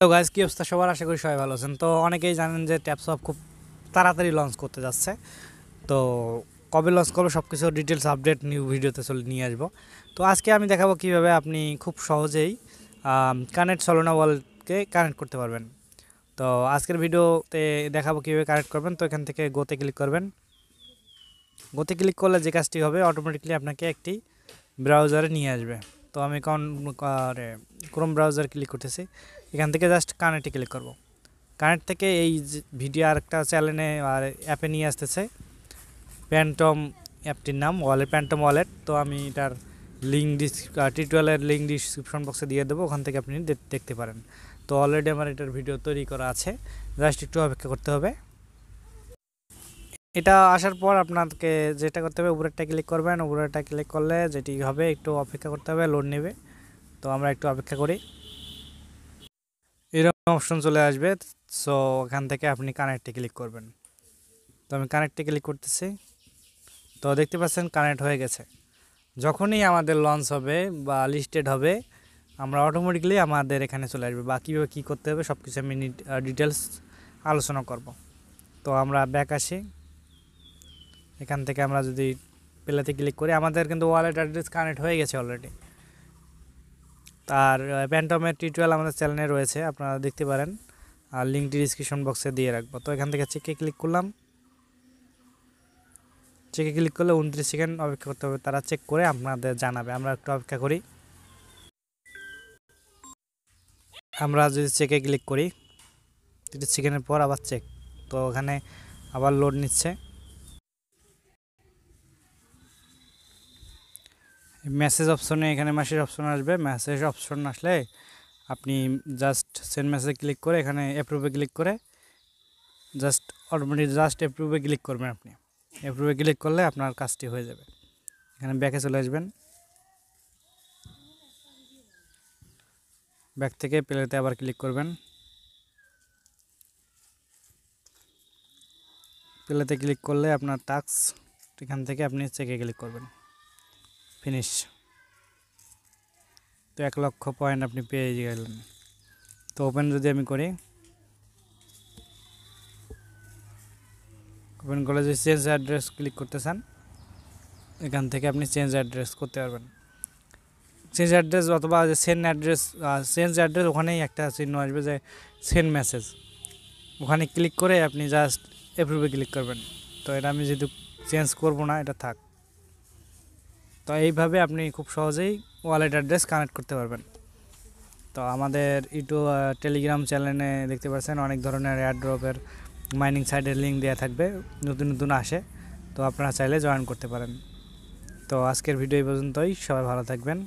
তো গাইস, কি অবস্থা সবার? আশা করি সবাই ভালো আছেন। তো অনেকেই জানেন যে ট্যাপসপ খুব তাড়াতাড়ি লঞ্চ করতে যাচ্ছে। তো কবে লঞ্চ করবো সব কিছু ডিটেলস আপডেট নিউ ভিডিওতে নিয়ে আসবো। তো আজকে আমি দেখাবো কিভাবে আপনি খুব সহজেই কানেক্ট সলোনা ওয়ালেটকে কানেক্ট করতে পারবেন। তো আজকের ভিডিওতে দেখাবো কীভাবে কানেক্ট করবেন। তো এখান থেকে গোতে ক্লিক করবেন। গোতে ক্লিক করলে যে কাজটি হবে, অটোমেটিকলি আপনাকে একটি ব্রাউজারে নিয়ে আসবে। তো আমি ক্রোম ব্রাউজার ক্লিক করতেছি। এখান থেকে জাস্ট কানেক্টে ক্লিক করব। কানেক্ট থেকে এই ভিডিও আরেকটা চ্যানেলে আর অ্যাপে নিয়ে আসতেছে, প্যান্টম অ্যাপটির নাম প্যান্টম ওয়ালেট। তো আমি এটার লিঙ্ক টিউটোরিয়ালের লিঙ্ক ডিসক্রিপশন বক্সে দিয়ে দেবো, ওখান থেকে আপনি দেখতে পারেন। তো অলরেডি আমার এটার ভিডিও তৈরি করা আছে, জাস্ট একটু অপেক্ষা করতে হবে। এটা আসার পর আপনাকে যেটা করতে হবে, উপরেরটা ক্লিক করবেন। উপরেরটা ক্লিক করলে যেটি হবে, একটু অপেক্ষা করতে হবে, লোড নেবে। তো আমরা একটু অপেক্ষা করি। এরকম অপশন চলে আসবে। সো এখান থেকে আপনি কানেক্টে ক্লিক করবেন। তো আমি কানেক্টে ক্লিক করতেছি। তো দেখতে পাচ্ছেন কানেক্ট হয়ে গেছে। যখনই আমাদের লঞ্চ হবে বা লিস্টেড হবে, আমরা অটোমেটিকলি আমাদের এখানে চলে আসবে, বা কীভাবে কী করতে হবে সব কিছু আমি ডিটেলস আলোচনা করব। তো আমরা ব্যাক আসি। এখান থেকে আমরা যদি প্লেতে ক্লিক করি, আমাদের কিন্তু ওয়ালেট অ্যাড্রেস কানেক্ট হয়ে গেছে অলরেডি। তার প্যান্টমের টিউটোরিয়াল আমাদের চ্যানেলে রয়েছে, আপনারা দেখতে পারেন, আর লিঙ্কটি ডিসক্রিপশন বক্সে দিয়ে রাখবো। তো এখান থেকে চেকে ক্লিক করলাম। চেকে ক্লিক করলে 29 সেকেন্ড অপেক্ষা করতে হবে, তারা চেক করে আপনাদের জানাবে। আমরা একটু অপেক্ষা করি। আমরা যদি চেকে ক্লিক করি, 30 সেকেন্ডের পর আবার চেক। তো ওখানে আবার লোড নিচ্ছে। মেসেজ অপশনে, এখানে মেসেজ অপশন আসবে। মেসেজ অপশন আসলে আপনি জাস্ট সেন্ড মেসেজ ক্লিক করে এখানে অ্যাপ্রুভে ক্লিক করে জাস্ট অটোমেটিক জাস্ট অ্যাপ্রুভে ক্লিক করবেন। আপনি অ্যাপ্রুভে ক্লিক করলে আপনার কাজটি হয়ে যাবে। এখানে ব্যাকে চলে আসবেন। ব্যাক থেকে প্লেতে আবার ক্লিক করবেন। প্লেতে ক্লিক করলে আপনার টাস্ক, এখান থেকে আপনি চেকে ক্লিক করবেন, ফিনিশ। তো 1 লক্ষ পয়েন্ট আপনি পেয়ে গেলেন। তো ওপেন যদি আমি করি, ওপেন করলে যদি চেঞ্জ অ্যাড্রেস ক্লিক করতে চান, এখান থেকে আপনি চেঞ্জ অ্যাড্রেস করতে পারবেন। চেঞ্জ অ্যাড্রেস অথবা যে সেন্ড অ্যাড্রেস, চেঞ্জ অ্যাড্রেস ওখানেই একটা চিহ্ন আসবে যে সেন্ড মেসেজ, ওখানে ক্লিক করে আপনি জাস্ট অ্যাপ্রুভে ক্লিক করবেন। তো এটা আমি যেহেতু চেঞ্জ করব না, এটা থাক। তো এইভাবে আপনি খুব সহজেই ওয়ালেট অ্যাড্রেস কানেক্ট করতে পারবেন। তো আমাদের টেলিগ্রাম চ্যানেলে দেখতে পাচ্ছেন অনেক ধরনের এয়ারড্রপের মাইনিং সাইটের লিঙ্ক দেওয়া থাকবে, নতুন নতুন আসে। তো আপনারা চাইলে জয়েন করতে পারেন। তো আজকের ভিডিও এই পর্যন্তই, সবাই ভালো থাকবেন।